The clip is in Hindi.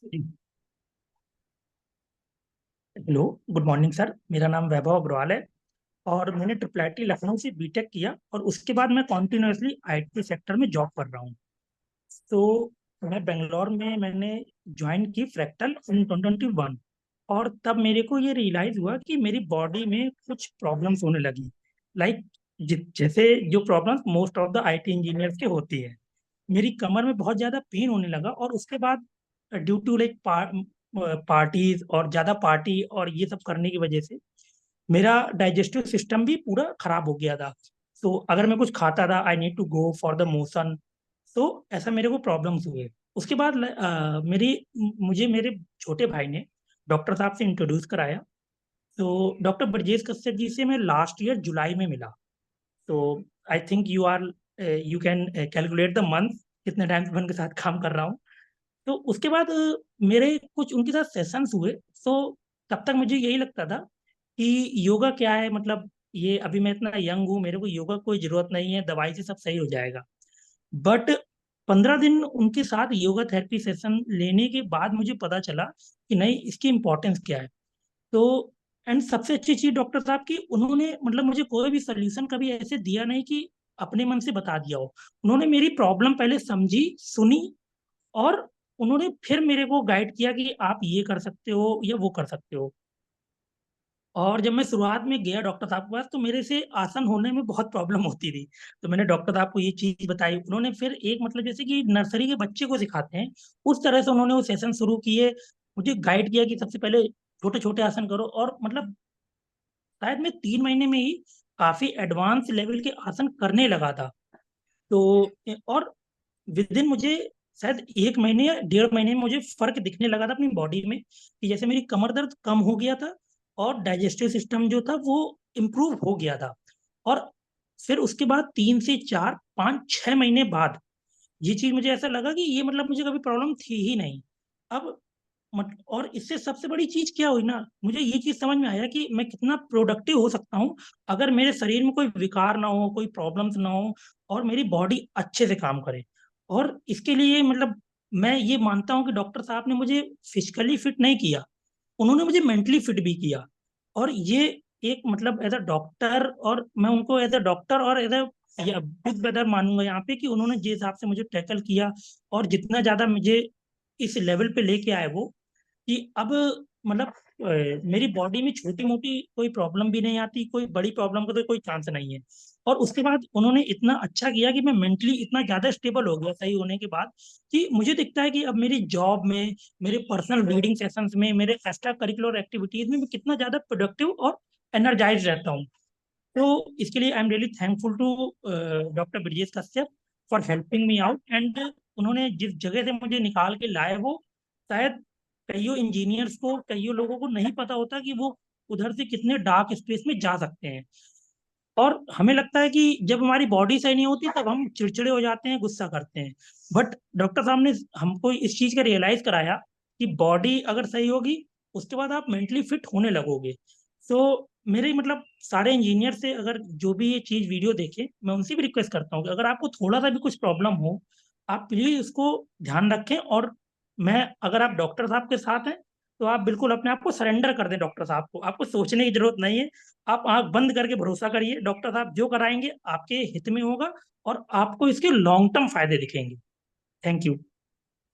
Hello, good morning sir. मेरा नाम वैभव अग्रवाल है और मैंने ट्रिपल आईटी लखनऊ से बीटेक किया और उसके बाद मैं कॉन्टिन्यूसली आईटी सेक्टर में जॉब कर रहा हूँ। तो मैं बेंगलोर में मैंने ज्वाइन की फ्रैक्टल इन 2021। और तब मेरे को ये रियलाइज हुआ कि मेरी बॉडी में कुछ प्रॉब्लम्स होने लगी। लाइक जैसे जो problems most of the IT engineers के होती है। मेरी कमर में बहुत ज़्यादा पेन होने लगा और उसके बाद ड्यू टू लाइक पार्टीज और ज़्यादा पार्टी और ये सब करने की वजह से मेरा डाइजेस्टिव सिस्टम भी पूरा खराब हो गया था। तो अगर मैं कुछ खाता था, I need to go for the motion. तो ऐसा मेरे को प्रॉब्लम्स हुए। उसके बाद मुझे मेरे छोटे भाई ने डॉक्टर साहब से इंट्रोड्यूस कराया। तो डॉक्टर ब्रजेश कश्यप जी से मैं लास्ट ईयर जुलाई में मिला। तो I think you can calculate the month कितने टाइम से मैं उनके साथ काम कर रहा हूँ। तो उसके बाद मेरे कुछ उनके साथ सेशंस हुए। तो तब तक मुझे यही लगता था कि योगा क्या है, मतलब ये अभी मैं इतना यंग हूँ, मेरे को योगा की कोई जरूरत नहीं है, दवाई से सब सही हो जाएगा। बट 15 दिन उनके साथ योगा थेरेपी सेशन लेने के बाद मुझे पता चला कि नहीं, इसकी इम्पोर्टेंस क्या है। तो एंड सबसे अच्छी चीज डॉक्टर साहब की, उन्होंने मतलब मुझे कोई भी सोल्यूशन कभी ऐसे दिया नहीं कि अपने मन से बता दिया हो। उन्होंने मेरी प्रॉब्लम पहले समझी, सुनी और उन्होंने फिर मेरे को गाइड किया कि आप ये कर सकते हो या वो कर सकते हो। और जब मैं शुरुआत में गया डॉक्टर साहब के पास तो मेरे से आसन होने में बहुत प्रॉब्लम होती थी। तो मैंने डॉक्टर साहब को ये चीज बताई, उन्होंने फिर एक मतलब जैसे कि नर्सरी के बच्चे को सिखाते हैं उस तरह से उन्होंने वो सेशन शुरू किए। मुझे गाइड किया कि सबसे पहले छोटे छोटे आसन करो और मतलब शायद मैं 3 महीने में ही काफी एडवांस लेवल के आसन करने लगा था। तो और विद इन मुझे शायद 1 महीने या 1.5 महीने में मुझे फर्क दिखने लगा था अपनी बॉडी में कि जैसे मेरी कमर दर्द कम हो गया था और डाइजेस्टिव सिस्टम जो था वो इम्प्रूव हो गया था। और फिर उसके बाद 3 से 4 5 6 महीने बाद ये चीज मुझे ऐसा लगा कि ये मतलब मुझे कभी प्रॉब्लम थी ही नहीं। अब और इससे सबसे बड़ी चीज क्या हुई ना, मुझे ये चीज समझ में आया कि मैं कितना प्रोडक्टिव हो सकता हूँ अगर मेरे शरीर में कोई विकार ना हो, कोई प्रॉब्लम्स ना हो और मेरी बॉडी अच्छे से काम करे। और इसके लिए मतलब मैं ये मानता हूँ कि डॉक्टर साहब ने मुझे फिजिकली फिट नहीं किया, उन्होंने मुझे मेंटली फिट भी किया। और ये एक मतलब एज अ डॉक्टर, और मैं उनको एज अ डॉक्टर और एज अ बिग ब्रदर मानूंगा यहाँ पे कि उन्होंने जिस हिसाब से मुझे टैकल किया और जितना ज्यादा मुझे इस लेवल पे लेके आए वो कि अब मतलब मेरी बॉडी में छोटी मोटी कोई प्रॉब्लम भी नहीं आती, कोई बड़ी प्रॉब्लम का तो कोई चांस नहीं है। और उसके बाद उन्होंने इतना अच्छा किया कि मैं मेंटली इतना ज्यादा स्टेबल हो गया सही होने के बाद कि मुझे दिखता है कि अब मेरी जॉब में, मेरे पर्सनल रीडिंग सेशंस में, मेरे एक्स्ट्रा करिकुलर एक्टिविटीज में मैं कितना ज्यादा प्रोडक्टिव और एनर्जाइज रहता हूँ। तो इसके लिए I am really thankful to doctor Brajesh Kashyap for helping me out. And उन्होंने जिस जगह से मुझे निकाल के लाए वो शायद कईयों इंजीनियर्स को, कईयों लोगों को नहीं पता होता कि वो उधर से कितने डार्क स्पेस में जा सकते हैं। और हमें लगता है कि जब हमारी बॉडी सही नहीं होती तब हम चिड़चिड़े हो जाते हैं, गुस्सा करते हैं। बट डॉक्टर साहब ने हमको इस चीज का रियलाइज कराया कि बॉडी अगर सही होगी उसके बाद आप मेंटली फिट होने लगोगे। तो मेरे मतलब सारे इंजीनियर से अगर जो भी ये चीज वीडियो देखे, मैं उनसे भी रिक्वेस्ट करता हूँ कि अगर आपको थोड़ा सा भी कुछ प्रॉब्लम हो आप प्लीज उसको ध्यान रखें। और मैं अगर आप डॉक्टर साहब के साथ हैं तो आप बिल्कुल अपने आप को सरेंडर कर दें डॉक्टर साहब को, आपको सोचने की जरूरत नहीं है। आप आंख बंद करके भरोसा करिए, डॉक्टर साहब जो कराएंगे आपके हित में होगा और आपको इसके लॉन्ग टर्म फायदे दिखेंगे। Thank you.